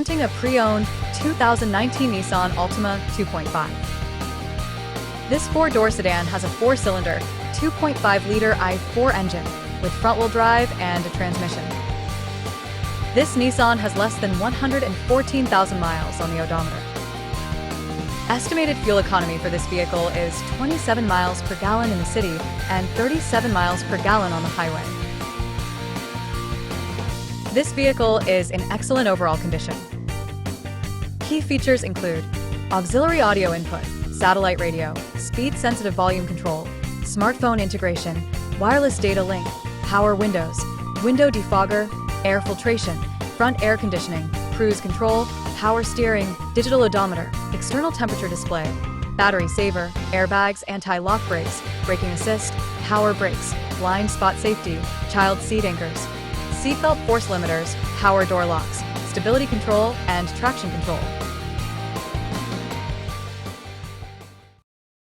Presenting a pre-owned 2019 Nissan Altima 2.5. This four-door sedan has a four-cylinder, 2.5-liter i4 engine with front-wheel drive and a transmission. This Nissan has less than 114,000 miles on the odometer. Estimated fuel economy for this vehicle is 27 miles per gallon in the city and 37 miles per gallon on the highway. This vehicle is in excellent overall condition. Key features include auxiliary audio input, satellite radio, speed-sensitive volume control, smartphone integration, wireless data link, power windows, window defogger, air filtration, front air conditioning, cruise control, power steering, digital odometer, external temperature display, battery saver, airbags, anti-lock brakes, braking assist, power brakes, blind spot safety, child seat anchors, seatbelt force limiters, power door locks, stability control, and traction control.